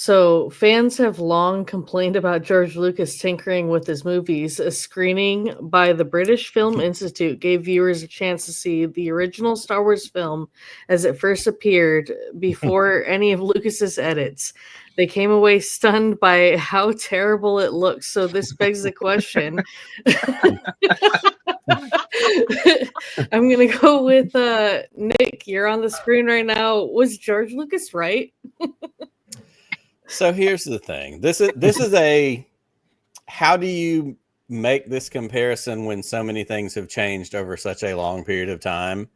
So, fans have long complained about George Lucas tinkering with his movies. A screening by the British Film Institute gave viewers a chance to see the original Star Wars film as it first appeared before any of Lucas's edits. They came away stunned by how terrible it looks. So, this begs the question. I'm going to go with Nick. You're on the screen right now. Was George Lucas right? So here's the thing. This is a, how do you make this comparison when so many things have changed over such a long period of time?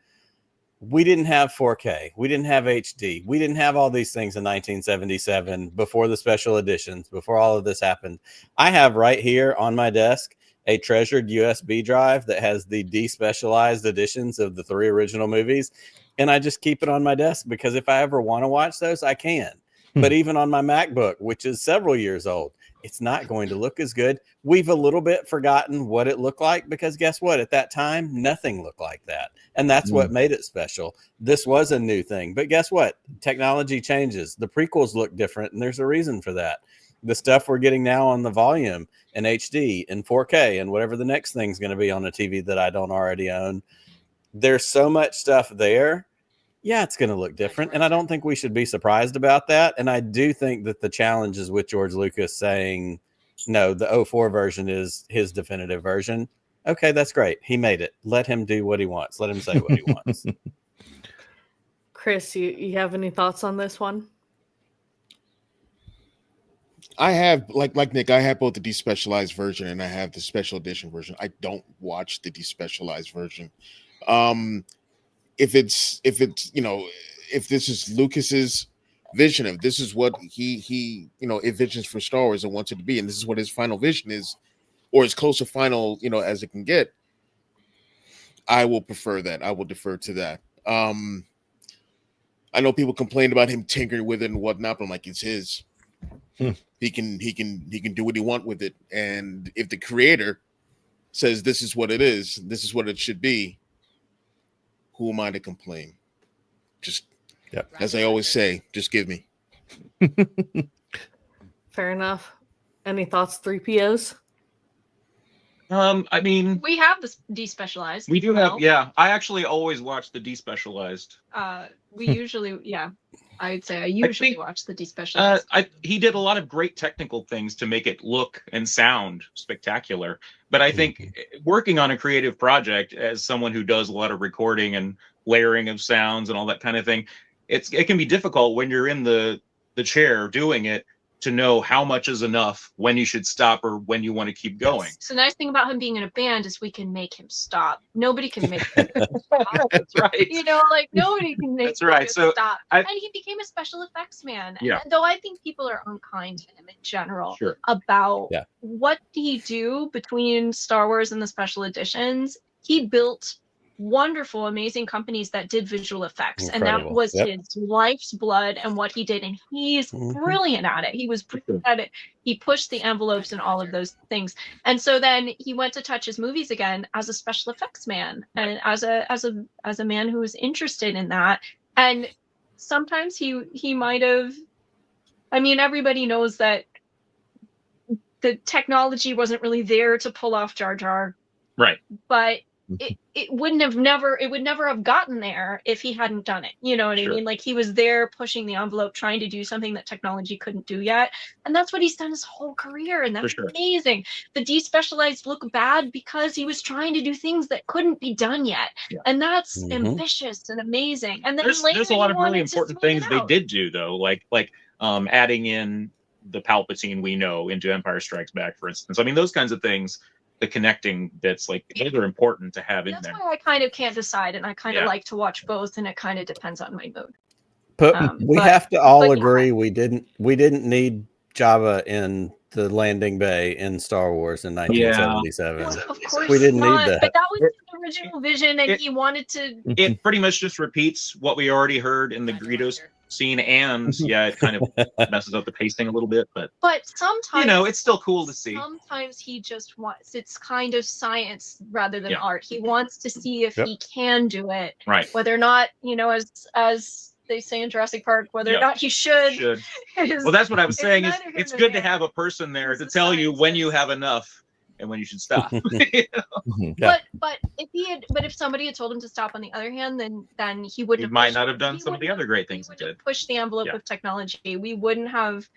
We didn't have 4K. We didn't have HD. We didn't have all these things in 1977 before the special editions, before all of this happened. I have right here on my desk a treasured USB drive that has the despecialized editions of the 3 original movies. And I just keep it on my desk because if I ever want to watch those, I can. But even on my MacBook, which is several years old, it's not going to look as good. We've a little bit forgotten what it looked like because guess what? At that time, nothing looked like that. And that's what made it special. This was a new thing. But guess what? Technology changes. The prequels look different, and there's a reason for that. The stuff we're getting now on the volume and HD and 4K and whatever the next thing's going to be on a TV that I don't already own, there's so much stuff there. Yeah, it's going to look different. And I don't think we should be surprised about that. And I do think that the challenge is with George Lucas saying, no, the 04 version is his definitive version. Okay, that's great. He made it. Let him do what he wants. Let him say what he wants. Chris, you have any thoughts on this one? I have, like Nick, I have both the despecialized version and I have the special edition version. I don't watch the despecialized version. If it's if this is Lucas's vision of this is what he envisions for Star Wars and wants it to be, and this is what his final vision is, or as close to final as it can get, I will prefer that. I will defer to that. I know people complain about him tinkering with it and whatnot, but I'm like, it's his. He can do what he wants with it, and if the creator says this is what it is, this is what it should be, who am I to complain? Just, as I always say, just give me. Fair enough. Any thoughts, 3POs? I mean, we have the despecialized. We do have, yeah. I actually always watch the despecialized. We usually, I'd say I usually watch the despecialized. He did a lot of great technical things to make it look and sound spectacular. But I think working on a creative project as someone who does a lot of recording and layering of sounds and all that kind of thing, it can be difficult when you're in the chair doing it to know how much is enough, when you should stop or when you want to keep going. So the nice thing about him being in a band is we can make him stop. Nobody can make him stop. That's right. Nobody can make That's right. him So stop. And he became a special effects man. Yeah. And though I think people are unkind to him in general about what did he do between Star Wars and the special editions, he built wonderful, amazing companies that did visual effects. Incredible. And that was his life's blood and what he did. And he's brilliant at it. He was brilliant at it. He pushed the envelopes and all of those things. And so then he went to touch his movies again as a special effects man and as a man who was interested in that. And sometimes he might have, I mean, everybody knows that the technology wasn't really there to pull off Jar Jar. Right. But it would never have gotten there if he hadn't done it. You know what I mean? Like, he was there pushing the envelope, trying to do something that technology couldn't do yet. And that's what he's done his whole career. And that's amazing. The despecialized look bad because he was trying to do things that couldn't be done yet. Yeah. And that's ambitious and amazing. And then there's a lot of really important things they did do, though, like adding in the Palpatine we know into Empire Strikes Back, for instance. I mean, those kinds of things, the connecting bits, like, those are important to have in there. That's why I kind of can't decide, and I kind of like to watch both, and it kind of depends on my mood. But we have to all agree we didn't need Jabba in the landing bay in Star Wars in 1977. Well, of course we didn't need that. But that was the original vision, and he wanted to. It pretty much just repeats what we already heard in the Greedos scene, and it kind of messes up the pacing a little bit, but sometimes it's still cool to see. Sometimes he just wants, it's kind of science rather than art. He wants to see if he can do it, right? Whether or not, as they say in Jurassic Park, whether or Yep. not he should. Well, that's what I was it's saying. Is neither here it's nor good to there. have a person there He's to a tell you when you scientist. have enough and when you should stop. Yeah. But if somebody had told him to stop, on the other hand, then he wouldn't He have might pushed- not have done he some of the wouldn't other great things he wouldn't have did. pushed the envelope Yeah. of technology. We wouldn't have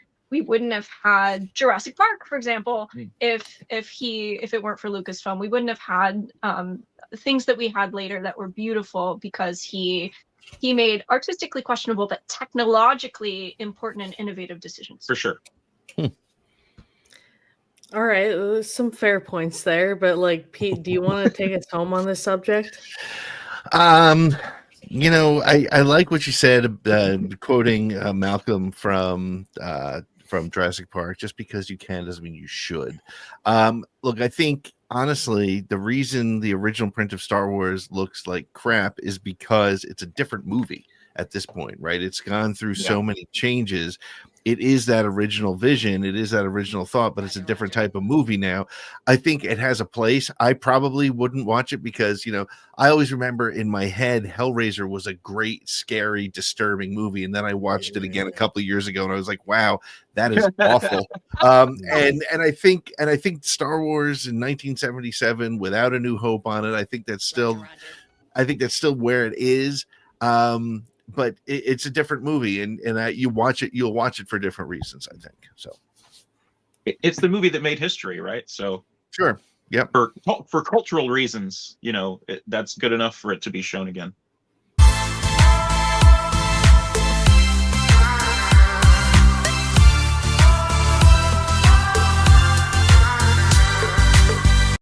had Jurassic Park, for example, if it weren't for Lucasfilm. We wouldn't have had things that we had later that were beautiful because he made artistically questionable but technologically important and innovative decisions. For sure. All right, there's some fair points there, but like Pete, do you want to take us home on this subject? You know, I like what you said, quoting Malcolm from Jurassic Park. Just because you can doesn't mean you should. Look, I think honestly, the reason the original print of Star Wars looks like crap is because it's a different movie at this point, right? It's gone through so many changes. It is that original vision, it is that original thought, but it's a different type of movie now. I think it has a place. I probably wouldn't watch it because, you know, I always remember in my head Hellraiser was a great, scary, disturbing movie, and then I watched it again a couple of years ago and I was like, wow, that is awful. And I think Star Wars in 1977 without A New Hope on it, I think that's still where it is. But it's a different movie, and you'll watch it for different reasons, I think. So It's the movie that made history, right? So sure, yep. For cultural reasons, you know, that's good enough for it to be shown again.